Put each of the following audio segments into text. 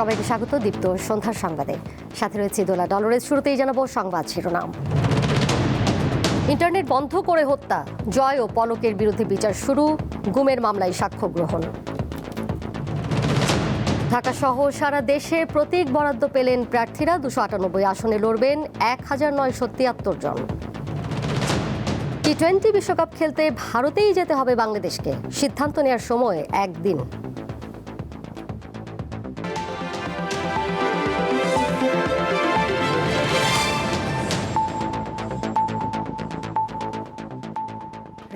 সবাইকে স্বাগত দীপ্ত সন্ধ্যার সংবাদে। সাথে রয়েছে দোলা ডলরের। শুরুতেই জানাবো সংবাদ শিরোনাম। ইন্টারনেট বন্ধ করে হত্যা, জয় ও পলকের বিরুদ্ধে বিচার শুরু, গুমের মামলায় সাক্ষ্য গ্রহণ। ঢাকা সহ সারা দেশে প্রতীক বরাদ্দ পেলেন প্রার্থীরা। 298 আসনে লড়বেন 1973 জন। টি-20 বিশ্বকাপ খেলতে ভারতেই যেতে হবে বাংলাদেশকে, সিদ্ধান্ত নেওয়ার সময় একদিন।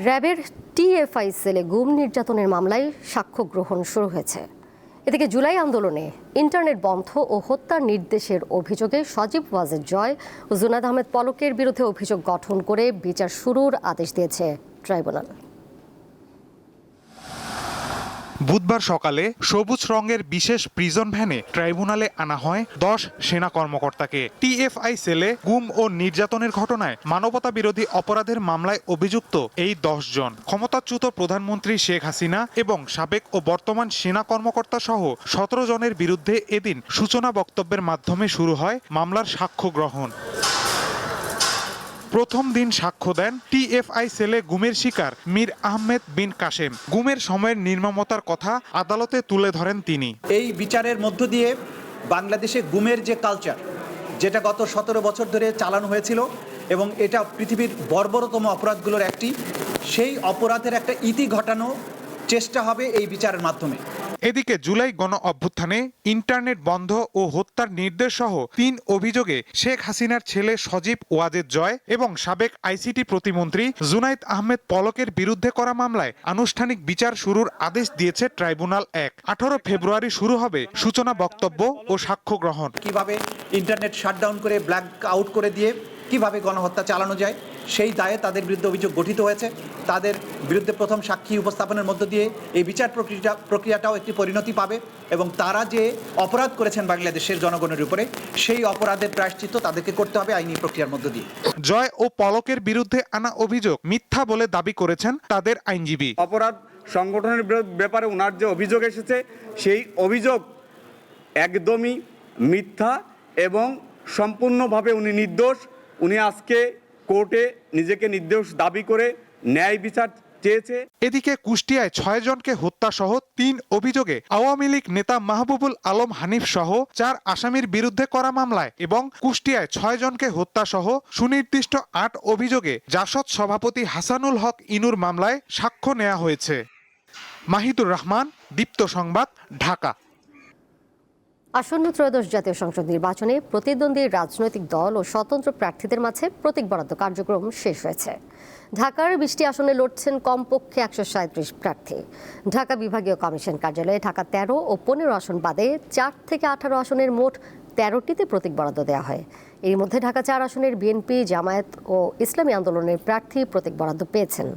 র্যাবের টিএফআই সেলে গুম নির্যাতনের মামলায় সাক্ষ্য গ্রহণ শুরু হয়েছে। এদিকে জুলাই আন্দোলনে ইন্টারনেট বন্ধ ও হত্যার নির্দেশের অভিযোগে সজীব ওয়াজেদ জয় ও জুনায়েদ আহমেদ পলকের বিরুদ্ধে অভিযোগ গঠন করে বিচার শুরুর আদেশ দিয়েছে ট্রাইব্যুনাল। বুধবার সকালে সবুজ রঙের বিশেষ প্রিজন ভ্যানে ট্রাইব্যুনালে আনা হয় 10 সেনা কর্মকর্তাকে। টিএফআই সেলে গুম ও নির্যাতনের ঘটনায় মানবতা বিরোধী অপরাধের মামলায় অভিযুক্ত এই 10 জন ক্ষমতাচ্যুত প্রধানমন্ত্রী শেখ হাসিনা এবং সাবেক ও বর্তমান সেনা কর্মকর্তা সহ 17 জনের বিরুদ্ধে এদিন সূচনা বক্তব্যের মাধ্যমে শুরু হয় মামলার সাক্ষ্য গ্রহণ। প্রথম দিন সাক্ষ্য দেন টিএফআই সেলে গুমের শিকার মীর আহমেদ বিন কাশেম। গুমের সময়ের নির্মমতার কথা আদালতে তুলে ধরেন তিনি। এই বিচারের মধ্য দিয়ে বাংলাদেশে গুমের যে কালচার, যেটা গত 17 বছর ধরে চালানো হয়েছিল এবং এটা পৃথিবীর বর্বরতম অপরাধগুলোর একটি, সেই অপরাধের একটা ইতি ঘটানো চেষ্টা হবে এই বিচারের মাধ্যমে। এদিকে জুলাই গণ অভ্যুত্থানে ইন্টারনেট বন্ধ ও হত্যার নির্দেশ সহ 3 অভিযোগে শেখ হাসিনার ছেলে সজীব ওয়াজেদ জয় এবং সাবেক আইসিটি প্রতিমন্ত্রী জুনায়েদ আহমেদ পলকের বিরুদ্ধে করা মামলায় আনুষ্ঠানিক বিচার শুরুর আদেশ দিয়েছে ট্রাইব্যুনাল 1। 18 ফেব্রুয়ারি শুরু হবে সূচনা বক্তব্য ও সাক্ষ্য গ্রহণ। কিভাবে ইন্টারনেট শাটডাউন করে ব্ল্যাক আউট করে দিয়ে কিভাবে গণহত্যা চালানো যায়, সেই দায়ে তাদের বিরুদ্ধে অভিযোগ গঠিত হয়েছে। তাদের বিরুদ্ধে প্রথম সাক্ষী উপস্থাপনের মধ্য দিয়ে এই বিচার প্রক্রিয়াটাও একটি পরিণতি পাবে এবং তারা যে অপরাধ করেছেন বাংলাদেশের জনগণের উপরে, সেই অপরাধের প্রায়শ্চিত্ত তাদেরকে করতে হবে আইনি প্রক্রিয়ার মধ্য দিয়ে। জয় ও পলকের বিরুদ্ধে আনা অভিযোগ মিথ্যা বলে দাবি করেছেন তাদের আইনজীবী। অপরাধ সংগঠনের ব্যাপারে ওনার যে অভিযোগ এসেছে, সেই অভিযোগ একদমই মিথ্যা এবং সম্পূর্ণভাবে উনি নির্দোষ। উনি আজকে কোর্টে নিজেকে নির্দোষ দাবি করে ন্যায় বিচার চেয়েছে। এদিকে কুষ্টিয়ায় 6 জনকে হত্যা সহ 3 অভিযোগে আওয়ামী লীগ নেতা মাহবুবুল আলম হানিফ সহ 4 আসামির বিরুদ্ধে করা মামলায় এবং কুষ্টিয়ায় 6 জনকে হত্যা সহ সুনির্দিষ্ট 8 অভিযোগে জাসদ সভাপতি হাসানুল হক ইনুর মামলায় সাক্ষ্য নেওয়া হয়েছে। মাহিদুর রহমান, দীপ্ত সংবাদ, ঢাকা। আসন্ন ত্রয়োদশ জাতীয় সংসদ নির্বাচনে প্রতিদ্বন্দ্বী রাজনৈতিক দল ও স্বতন্ত্র প্রার্থীদের মাঝে প্রতীক বরাদ্দ কার্যক্রম শেষ হয়েছে। ঢাকার 20টি আসনে লড়ছেন কমপক্ষে 137 প্রার্থী। ঢাকা বিভাগীয় কমিশন কার্যালয়ে ঢাকা 13 ও 15 আসন বাদে 4 থেকে 18 আসনের মোট 13টিতে প্রতীক বরাদ্দ দেওয়া হয়। এর মধ্যে ঢাকা 4 আসনের বিএনপি, জামায়াত ও ইসলামী আন্দোলনের প্রার্থী প্রতীক বরাদ্দ পেয়েছেন।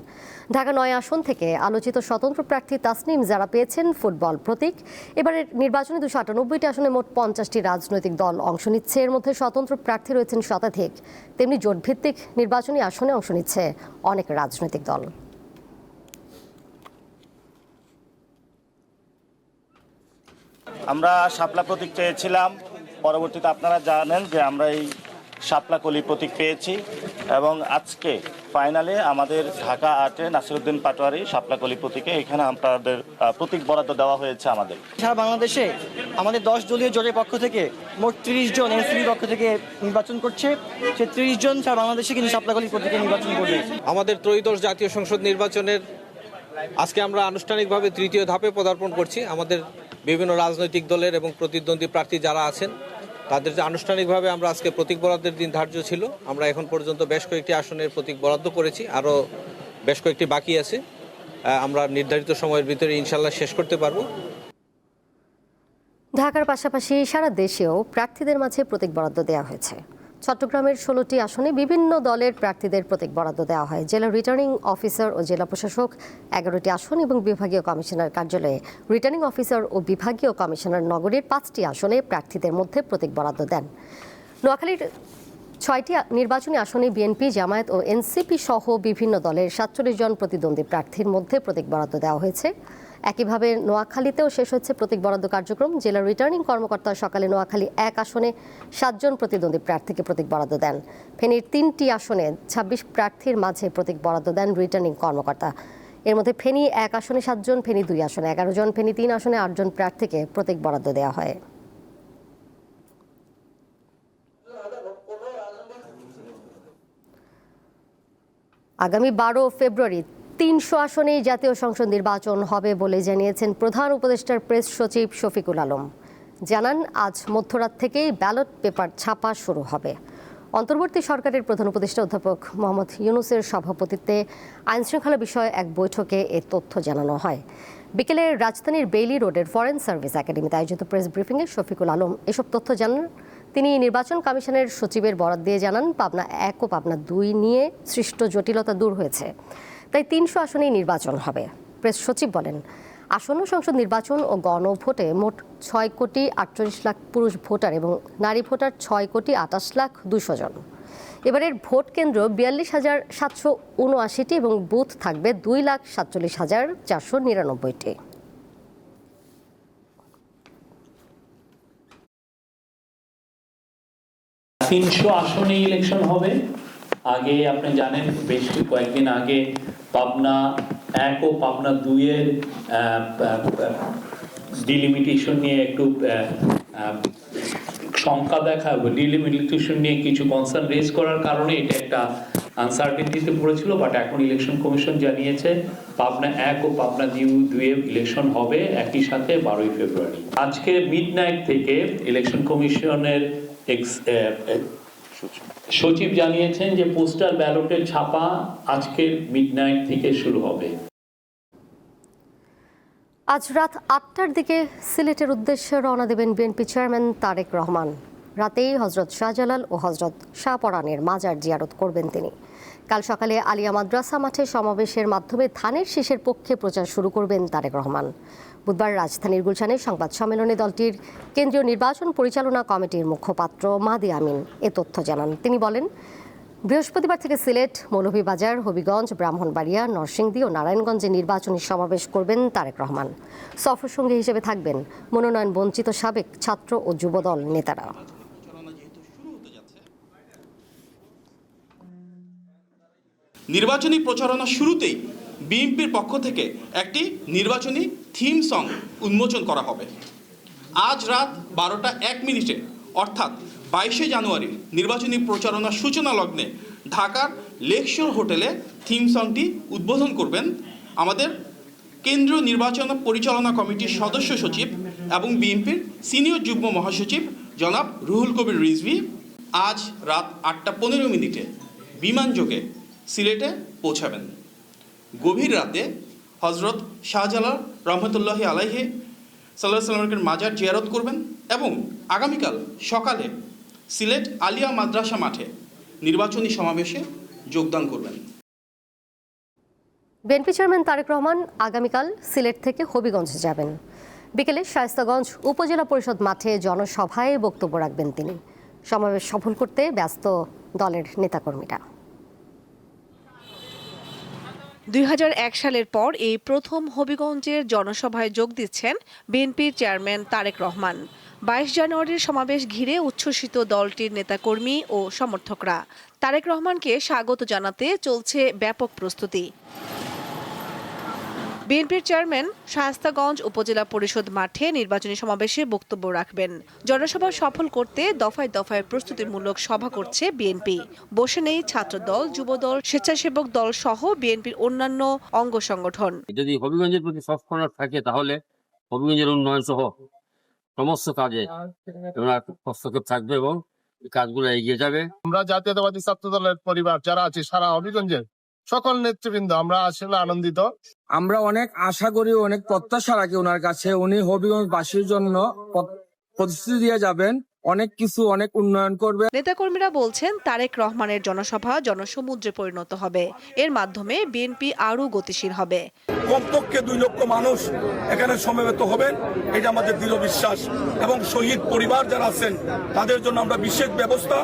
ঢাকা 9 আসন থেকে আলোচিত স্বতন্ত্র প্রার্থী তাসনিম যারা পেয়েছেন ফুটবল প্রতীক। এবারের নির্বাচনে 298টি আসনে মোট 50টি রাজনৈতিক দল অংশ নিচ্ছে। এর মধ্যে স্বতন্ত্র প্রার্থী রয়েছেন শতাধিক। তেমনি জোটভিত্তিক নির্বাচনী আসনে অংশ নিচ্ছে অনেক রাজনৈতিক দল। আমরা শাপলা প্রতীক চেয়েছিলাম, পরবর্তীতে আপনারা জানেন যে আমরা এই শাপলা কলি প্রতীক পেয়েছি এবং আজকে ফাইনালে আমাদের ঢাকা 8-এ নাসিরউদ্দিন পাটোয়ারি শাপলা কলি প্রতীকে এখানে আপনাদের প্রতীক বরাদ্দ দেওয়া হয়েছে। আমাদের সারা বাংলাদেশে আমাদের 10 দলীয় জোটের পক্ষ থেকে মোট 30 জন এনসিপির পক্ষ থেকে নির্বাচন করছে। সে 30 জন সারা বাংলাদেশে কিন্তু শাপলা কলি প্রতীকে নির্বাচন করবে। আমাদের ত্রয়োদশ জাতীয় সংসদ নির্বাচনের আজকে আমরা আনুষ্ঠানিকভাবে 3য় ধাপে পদার্পণ করছি। আমাদের বিভিন্ন রাজনৈতিক দলের এবং প্রতিদ্বন্দ্বী প্রার্থী যারা আছেন তাদের যে আনুষ্ঠানিকভাবে আমরা আজকে প্রতীক বরাদ্দের দিন ধার্য ছিল। আমরা এখন পর্যন্ত বেশ কয়েকটি আসনের প্রতীক বরাদ্দ করেছি, আরও বেশ কয়েকটি বাকি আছে। আমরা নির্ধারিত সময়ের ভিতরে ইনশাল্লাহ শেষ করতে পারবো। ঢাকার পাশাপাশি সারা দেশেও প্রার্থীদের মাঝে প্রতীক বরাদ্দ দেওয়া হয়েছে। চট্টগ্রামের 16টি আসনে বিভিন্ন দলের প্রার্থীদের প্রতীক বরাদ্দ দেওয়া হয়। জেলা রিটার্নিং অফিসার ও জেলা প্রশাসক 11টি আসন এবং বিভাগীয় কমিশনার কার্যালয়ে রিটার্নিং অফিসার ও বিভাগীয় কমিশনার নগরীর 5টি আসনে প্রার্থীদের মধ্যে প্রতীক বরাদ্দ দেন। নোয়াখালীর 6টি নির্বাচনী আসনে বিএনপি, জামায়াত ও এনসিপি সহ বিভিন্ন দলের 47 জন প্রতিদ্বন্দ্বী প্রার্থীর মধ্যে প্রতীক বরাদ্দ দেওয়া হয়েছে। একইভাবে নোয়াখালীতেও শেষ হচ্ছে প্রতীক বরাদ্দ কার্যক্রম। জেলা রিটার্নিং কর্মকর্তা সকালে নোয়াখালী 1 আসনে 7 জন প্রতিদ্বন্দ্বী প্রার্থীকে প্রতীক বরাদ্দ দেন। ফেনীর 3টি আসনে 26 প্রার্থীর মাঝে প্রতীক বরাদ্দ দেন রিটার্নিং কর্মকর্তা। এর মধ্যে ফেনী 1 আসনে 7 জন, ফেনী 2 আসনে 11 জন, ফেনী 3 আসনে 8 জন প্রার্থীকে প্রতীক বরাদ্দ দেওয়া হয়। আগামী 12 ফেব্রুয়ারি 300 আসনেই জাতীয় সংসদ নির্বাচন হবে বলে জানিয়েছেন প্রধান উপদেষ্টার প্রেস সচিব শফিকুল আলম। জানান, আজ মধ্যরাত থেকেই ব্যালট পেপার ছাপা শুরু হবে। অন্তর্বর্তী সরকারের প্রধান উপদেষ্টা অধ্যাপক মোহাম্মদ ইউনূসের সভাপতিত্বে আইনশৃঙ্খলা বিষয়ে এক বৈঠকে এ তথ্য জানানো হয়। বিকেলে রাজধানীর বেইলি রোডের ফরেন সার্ভিস একাডেমিতে আয়োজিত প্রেস ব্রিফিংয়ে শফিকুল আলম এসব তথ্য জানান। তিনি নির্বাচন কমিশনের সচিবের বরাত দিয়ে জানান, পাবনা 1 ও পাবনা 2 নিয়ে সৃষ্ট জটিলতা দূর হয়েছে, তাই 300 আসনেই নির্বাচন হবে। প্রেস সচিব বলেন, আসন্ন সংসদ নির্বাচন ও গণভোটে মোট 6 কোটি 48 লাখ পুরুষ ভোটার এবং নারী ভোটার 6 কোটি 28 লাখ 200 জন। এবারের ভোট কেন্দ্র 42,779টি এবং বুথ থাকবে 2,47,499টি। 300 আসনে ইলেকশন হবে। আগে আপনি জানেন বেশ কয়েকদিন আগে পাবনা 1 ও পাবনা 2 এর ডিলিমিটেশন নিয়ে একটু শঙ্কা দেখা, ডিলিমিটেশন নিয়ে কিছু কনসার্ন রেজ করার কারণে এটা একটা আনসার্টেনিটিতে পড়েছিল। বাট এখন ইলেকশন কমিশন জানিয়েছে পাবনা 1 ও পাবনা 2 এ ইলেকশন হবে একই সাথে 12 ফেব্রুয়ারি। আজকে মিডনাইট থেকে ইলেকশন কমিশনের সচিব জানিয়েছেন যে পোস্টাল ব্যালটের ছাপা আজকের মিডনাইট থেকে শুরু হবে। আজ রাত 8টার দিকে সিলেটের উদ্দেশ্যে রওনা দেবেন বিএনপি চেয়ারম্যান তারেক রহমান। রাতেই হজরত শাহজালাল ও হজরত শাহপরানের মাজার জিয়ারত করবেন তিনি। কাল সকালে আলিয়া মাদ্রাসা মাঠে সমাবেশের মাধ্যমে ধানের শীষের পক্ষে প্রচার শুরু করবেন তারেক রহমান। বুধবার রাজধানীর গুলশানে সংবাদ সম্মেলনে দলটির কেন্দ্রীয় নির্বাচন পরিচালনা কমিটির মুখপাত্র মাহদি আমিন এ তথ্য জানান। তিনি বলেন, বৃহস্পতিবার থেকে সিলেট, মৌলভীবাজার, হবিগঞ্জ, ব্রাহ্মণবাড়িয়া, নরসিংদী ও নারায়ণগঞ্জে নির্বাচনী সমাবেশ করবেন তারেক রহমান। সফর সঙ্গী হিসেবে থাকবেন মনোনয়ন বঞ্চিত সাবেক ছাত্র ও যুবদল নেতারা। নির্বাচনী প্রচারণা শুরুতেই বিএনপির পক্ষ থেকে একটি নির্বাচনী থিম সং উন্মোচন করা হবে। আজ রাত 12টা 1 মিনিটে অর্থাৎ 22শে জানুয়ারি নির্বাচনী প্রচারণা সূচনা লগ্নে ঢাকার লেকশোর হোটেলে থিম সংটি উদ্বোধন করবেন আমাদের কেন্দ্রীয় নির্বাচন পরিচালনা কমিটির সদস্য সচিব এবং বিএনপির সিনিয়র যুগ্ম মহাসচিব জনাব রুহুল কবির রিজভী। আজ রাত 8টা 15 মিনিটে বিমানযোগে সিলেটে পৌঁছাবেন। গভীর রাতে হজরত শাহজালাল রহমতুল্লাহি আলাইহি সাল্লাল্লাহু আলাইহি ওয়াসাল্লামের মাজার জিয়ারত করবেন এবং আগামীকাল সকালে সিলেট আলিয়া মাদ্রাসা মাঠে নির্বাচনী সমাবেশে যোগদান করবেন। বিএনপি চেয়ারম্যান তারেক রহমান আগামীকাল সিলেট থেকে হবিগঞ্জে যাবেন। বিকেলে শায়েস্তাগঞ্জ উপজেলা পরিষদ মাঠে জনসভায় বক্তব্য রাখবেন তিনি। সমাবেশ সফল করতে ব্যস্ত দলের নেতাকর্মীরা। 2001 সালের পর এই প্রথম হবিগঞ্জের জনসভায় যোগ দিচ্ছেন বিএনপির চেয়ারম্যান তারেক রহমান। 22 জানুয়ারির সমাবেশ ঘিরে উচ্ছ্বসিত দলটির নেতাকর্মী ও সমর্থকরা। তারেক রহমানকে স্বাগত জানাতে চলছে ব্যাপক প্রস্তুতি। বিএনপির চেয়ারম্যান শায়েস্তাগঞ্জ উপজেলা পরিষদ মাঠে নির্বাচনী সমাবেশে বক্তব্য রাখবেন। জনসভা সফল করতে দফায় দফায় প্রস্তুতিমূলক সভা করছে বিএনপি। বসে নেই ছাত্রদল, যুবদল, স্বেচ্ছাসেবক দল সহ বিএনপির অন্যান্য অঙ্গ সংগঠন। যদি হবিগঞ্জের প্রতি সফলতা থাকে তাহলে হবিগঞ্জের উন্নয়ন সহ সমস্ত কাজে হস্তক্ষেপ থাকবে এবং কাজগুলো এগিয়ে যাবে। আমরা জাতীয়তাবাদী ছাত্র দলের পরিবার যারা আছে সারা হবিগঞ্জের সকল নেতৃবৃন্দ আমরা আসলে আনন্দিত। আমরা অনেক আশা করি, অনেক প্রত্যাশা রাখি ওনার কাছে। উনি হবিগঞ্জবাসীর জন্য প্রতিশ্রুতি দিয়ে যাবেন অনেক কিছু, অনেক উন্নয়ন করবে। নেতাকর্মীরা বলছেন তারেক রহমানের জনসভা জনসমুদ্রে পরিণত হবে। এর মাধ্যমে বিএনপি আরও গতিশীল হবে। কমপক্ষে 2 লক্ষ মানুষ এখানে সমবেত হবেন, এটা আমাদের দৃঢ় বিশ্বাস। এবং শহীদ পরিবার যারা আছেন তাদের জন্য আমরা বিশেষ ব্যবস্থা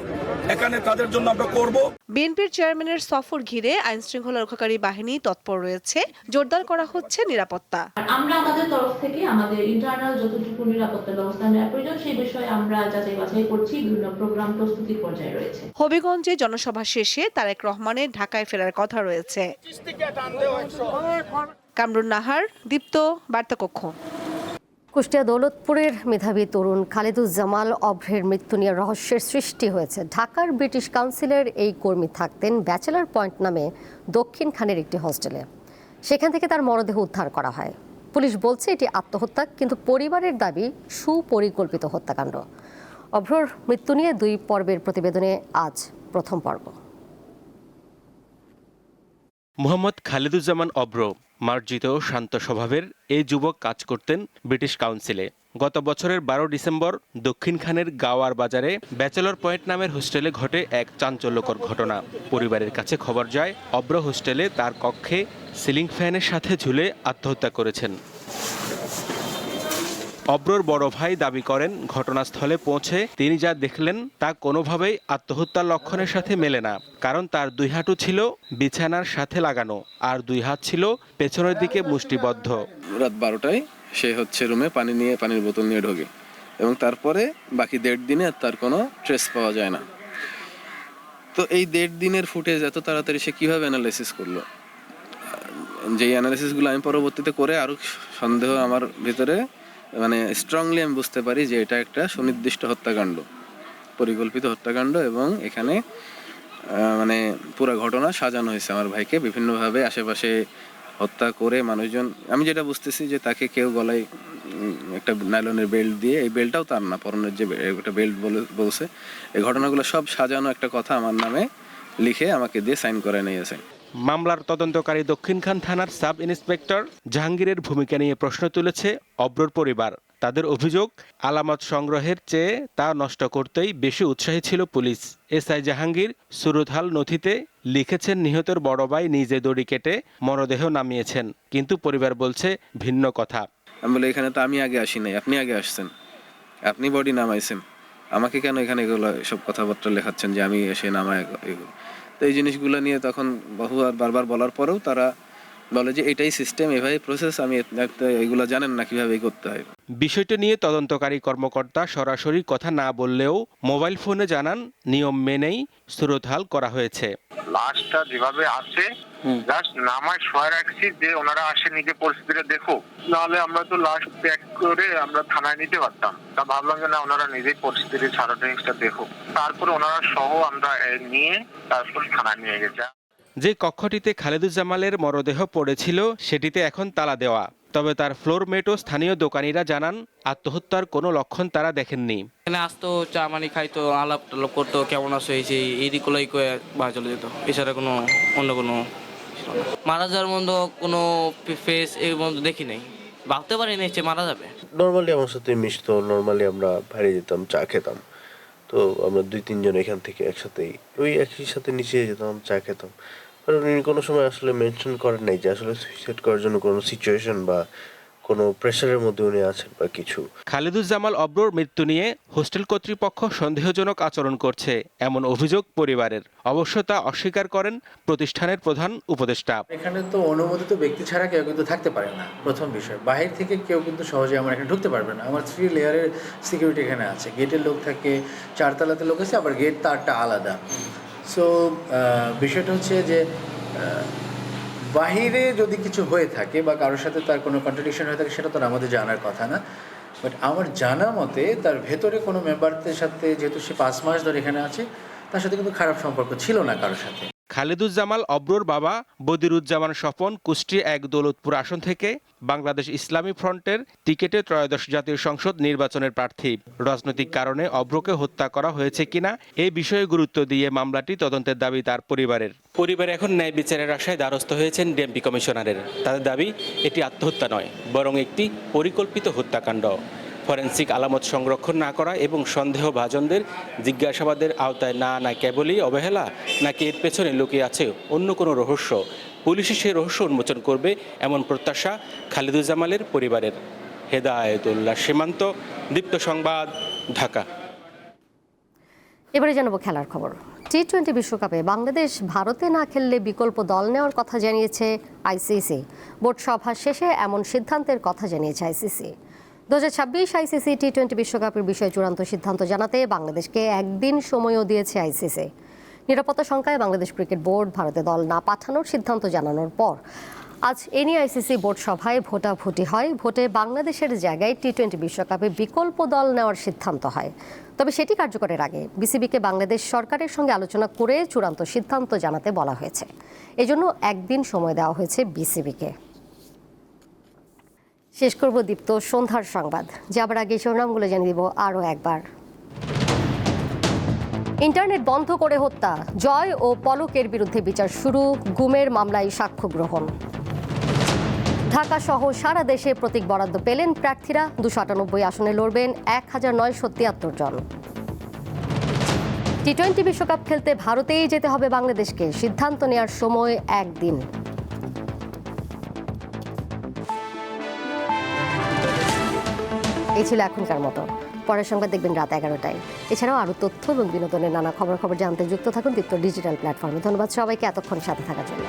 এখানে তাদের জন্য আমরা করব। বিএনপির চেয়ারম্যানের সফর ঘিরে আইনশৃঙ্খলা রক্ষাকারী বাহিনী তৎপর রয়েছে, জোরদার করা হচ্ছে নিরাপত্তা। আমরা আমাদের তরফ থেকে আমাদের ইন্টারনাল যতটুকু নিরাপত্তা ব্যবস্থা নেওয়া প্রয়োজন সেই বিষয়ে আমরা যাচাই বাছাই করছি, বিভিন্ন প্রোগ্রাম প্রস্তুতির পর্যায়ে রয়েছে। হবিগঞ্জে জনসভা শেষে তারেক রহমানের ঢাকায় ফেরার কথা রয়েছে। কামরুন নাহার, দীপ্ত, বার্তাকক্ষ। কুষ্টিয়া দৌলতপুরের মেধাবী তরুণ খালেদুজ্জামাল অভ্রের মৃত্যু নিয়ে রহস্যের সৃষ্টি হয়েছে। ঢাকার ব্রিটিশ কাউন্সিলের এই কর্মী থাকতেন ব্যাচেলর পয়েন্ট নামে দক্ষিণ খানের একটি হোস্টেলে। সেখান থেকে তার মরদেহ উদ্ধার করা হয়। পুলিশ বলছে এটি আত্মহত্যা, কিন্তু পরিবারের দাবি সুপরিকল্পিত হত্যাকাণ্ড। অভ্রর মৃত্যু নিয়ে 2 পর্বের প্রতিবেদনে আজ প্রথম পর্ব। মোহাম্মদ খালেদুজ্জামান অভ্র মার্জিত শান্ত স্বভাবের এই যুবক কাজ করতেন ব্রিটিশ কাউন্সিলে। গত বছরের 12 ডিসেম্বর দক্ষিণ খানের গাওয়ার বাজারে ব্যাচেলর পয়েন্ট নামের হোস্টেলে ঘটে এক চাঞ্চল্যকর ঘটনা। পরিবারের কাছে খবর যায় অভ্র হোস্টেলে তার কক্ষে সিলিং ফ্যানের সাথে ঝুলে আত্মহত্যা করেছেন। অভ্রর বড় ভাই দাবি করেন ঘটনাস্থলে পৌঁছে তিনি যা দেখলেন তা কোনোভাবেই আত্মহত্যার লক্ষণের সাথে মেলে না, কারণ তার 2 হাঁটু ছিল বিছানার সাথে লাগানো আর 2 হাত ছিল পেছনের দিকে মুষ্টিবদ্ধ। রাত 12টায় সে রুমে পানির বোতল নিয়ে ঢোকে এবং তারপরে বাকি 1.5 দিনে তার কোনো ট্রেস পাওয়া যায় না। তো এই 1.5 দিনের ফুটেজ এত তাড়াতাড়ি সে কিভাবে অ্যানালাইসিস করলো? যেই অ্যানালাইসিসগুলো আমি পরবর্তীতে করে আরো সন্দেহ আমার ভিতরে স্ট্রংলি আমি বুঝতে পারি যে এটা একটা সুনির্দিষ্ট হত্যাকাণ্ড, পরিকল্পিত হত্যাকাণ্ড। এবং এখানে পুরো ঘটনা সাজানো হয়েছে। আমার ভাইকে বিভিন্নভাবে আশেপাশে হত্যা করে মানুষজন, আমি যেটা বুঝতেছি যে তাকে কেউ গলায় একটা নাইলনের বেল্ট দিয়ে, এই বেল্টটাও তার না, পরনের যে একটা বেল্ট বলছে, এই ঘটনাগুলো সব সাজানো একটা কথা আমার নামে লিখে আমাকে দিয়ে সাইন করায় নিয়েছে। মামলার তদন্তকারী দক্ষিণখান থানার সাব ইন্সপেক্টর জাহাঙ্গীরের ভূমিকা নিয়ে প্রশ্ন তুলেছে অভ্রর পরিবার। তাদের অভিযোগ আলামত সংগ্রহের চেয়ে তা নষ্ট করতেই বেশি উৎসাহী ছিল পুলিশ। এসআই জাহাঙ্গীর সুরতহাল নথিতে লিখেছেন নিহতের বড় ভাই নিজে দড়ি কেটে মরদেহ নামিয়েছেন, কিন্তু পরিবার বলছে ভিন্ন কথা। আমি বলি এখানে তো আমি আগে আসি নাই, আপনি আগে আসছেন, আপনি বডি নামাইছেন, আমাকে কেন এখানে এগুলো সব কথাবার্তা লেখাচ্ছেন যে আমি এসে নামাই এগুলো? তো এই জিনিসগুলো নিয়ে তখন বারবার বলার পরেও তারা বলে যে এটাই সিস্টেম, এভাবে প্রসেস, আমি এগুলো জানেন না কিভাবে করতে হয়। বিষয়টি নিয়ে তদন্তকারী কর্মকর্তা সরাসরি কথা না বললেও মোবাইল ফোনে জানান নিয়ম মেনেই সুরতহাল করা হয়েছে। লাশটা যেভাবে আছে জাস্ট নামায় শোয়া রাখছি যে ওনারা আসে নিজে পরিস্থিতিটা দেখো, নাহলে আমরা তো লাশ প্যাক করে আমরা থানায় নিতে পারতাম। তা ভাবলাম যে না, ওনারা নিজেই পরিস্থিতির সারাউন্ডিংসটা দেখো, তারপরে ওনারা সহ আমরা নিয়ে তারপরে থানায় নিয়ে গেছে। যে কক্ষটিতে খালেদুজ্জামালের মরদেহ পড়েছিল সেটিতে এখন তালা দেওয়া, তবে তার ফ্লোরমেট ও স্থানীয় দোকানিরা জানান আত্মহত্যার কোনো লক্ষণ তারা দেখেননি। এখানে আসতো, চা মানি খাইতো, আলাপ টালাপ করতো, কেমন আছো এই দিকগুলোই বাড়ি চলে যেত, এছাড়া অন্য কোনো মারা যাওয়ার মতো কোনো ফেস এর মতো দেখি নাই, ভাবতে পারি না যে মারা যাবে। নর্মালি আমার সাথে মিশতো, নর্মালি আমরা বাইরে যেতাম, চা খেতাম, তো আমরা 2-3 জন এখান থেকে একসাথেই ওই একই সাথে নিচে যেতাম, চা খেতাম। উনি কোনো সময় আসলে মেনশন করেন নাই যে আসলে সুইসাইড করার জন্য কোনো সিচুয়েশন বা কোনো প্রেশারের মধ্যে উনি আছেন বা কিছু। খালেদুজ্জামাল অভ্রর মৃত্যু নিয়ে হোস্টেল কর্তৃপক্ষ সন্দেহজনক আচরণ করছে এমন অভিযোগ পরিবারের। অবশ্য তা অস্বীকার করেন প্রতিষ্ঠানের প্রধান উপদেষ্টা। এখানে তো অনুমোদিত ব্যক্তি ছাড়া কেউ কিন্তু থাকতে পারে না, প্রথম বিষয়। বাহির থেকে কেউ কিন্তু সহজে আমার এখানে ঢুকতে পারবে না। আমার 3 লেয়ারের সিকিউরিটি এখানে আছে, গেটের লোক থাকে, 4 তলাতে লোক আছে, আবার গেট তারটা আলাদা। সো বিষয়টা হচ্ছে যে বাহিরে যদি কিছু হয়ে থাকে বা কারোর সাথে তার কোনো কন্ট্রাডিকশন হয়ে থাকে সেটা তো আমাদের জানার কথা না, বাট আমার জানা মতে তার ভেতরে কোনো মেম্বারদের সাথে, যেহেতু সে 5 মাস ধরে এখানে আছে, তার সাথে কিন্তু খারাপ সম্পর্ক ছিল না কারোর সাথে। খালেদুজ্জামাল অভ্রর বাবা বদিরুজ্জামান স্বপন কুষ্টিয়া 1 দৌলতপুর আসন থেকে বাংলাদেশ ইসলামী ফ্রন্টের টিকেটে ত্রয়োদশ জাতীয় সংসদ নির্বাচনের প্রার্থী। রাজনৈতিক কারণে অভ্রকে হত্যা করা হয়েছে কিনা এই বিষয়ে গুরুত্ব দিয়ে মামলাটি তদন্তের দাবি তার পরিবারের। পরিবার এখন ন্যায় বিচারের আশায় দ্বারস্থ হয়েছেন ডিএমপি কমিশনারের। তাদের দাবি এটি আত্মহত্যা নয়, বরং একটি পরিকল্পিত হত্যাকাণ্ড। ফরেনসিক আলামত সংরক্ষণ না করা এবং সন্দেহভাজনদের জিজ্ঞাসাবাদের আওতায় না না কেবলই অবহেলা, নাকি এর পেছনে লুকিয়ে আছে অন্য কোনো রহস্য। পুলিশই সেই রহস্য উন্মোচন করবে এমন প্রত্যাশা খালিদুজ্জামালের পরিবারের। হেদায়েতুল্লাহ সীমান্ত, দীপ্ত সংবাদ, ঢাকা। এবারে জানাবো খেলার খবর। টি-20 বিশ্বকাপে বাংলাদেশ ভারতে না খেললে বিকল্প দল নেওয়ার কথা জানিয়েছে আইসিসি। বোর্ড সভা শেষে এমন সিদ্ধান্তের কথা জানিয়েছে আইসিসি। 2026 আইসিসি টি-20 বিশ্বকাপের বিষয়ে চূড়ান্ত সিদ্ধান্ত জানাতে বাংলাদেশকে একদিন সময়ও দিয়েছে আইসিসি। নিরাপত্তা শঙ্কায় বাংলাদেশ ক্রিকেট বোর্ড ভারতে দল না পাঠানোর সিদ্ধান্ত জানানোর পর আজ এ নিয়ে আইসিসি বোর্ড সভায় ভোটাভুটি হয়। ভোটে বাংলাদেশের জায়গায় টি-20 বিশ্বকাপে বিকল্প দল নেওয়ার সিদ্ধান্ত হয়। তবে সেটি কার্যকরের আগে বিসিবিকে বাংলাদেশ সরকারের সঙ্গে আলোচনা করে চূড়ান্ত সিদ্ধান্ত জানাতে বলা হয়েছে। এজন্য একদিন সময় দেওয়া হয়েছে বিসিবিকে। শেষ করব দীপ্ত সন্ধ্যার সংবাদ, যাবার আগে শিরোনামগুলো জানিয়ে দিব আরও একবার। ইন্টারনেট বন্ধ করে হত্যা, জয় ও পলকের বিরুদ্ধে বিচার শুরু, গুমের মামলায় সাক্ষ্য গ্রহণ। ঢাকা সহ সারা দেশে প্রতীক বরাদ্দ পেলেন প্রার্থীরা, 298 আসনে লড়বেন 1973 জন। টি-20 বিশ্বকাপ খেলতে ভারতেই যেতে হবে বাংলাদেশকে, সিদ্ধান্ত নেওয়ার সময় একদিন। এই ছিল এখনকার মতো। পরের সংবাদ দেখবেন রাত 11টায়। এছাড়াও আরও তথ্য এবং বিনোদনের নানা খবর জানতে যুক্ত থাকুন দীপ্ত ডিজিটাল প্ল্যাটফর্মে। ধন্যবাদ সবাইকে এতক্ষণ সাথে থাকার জন্য।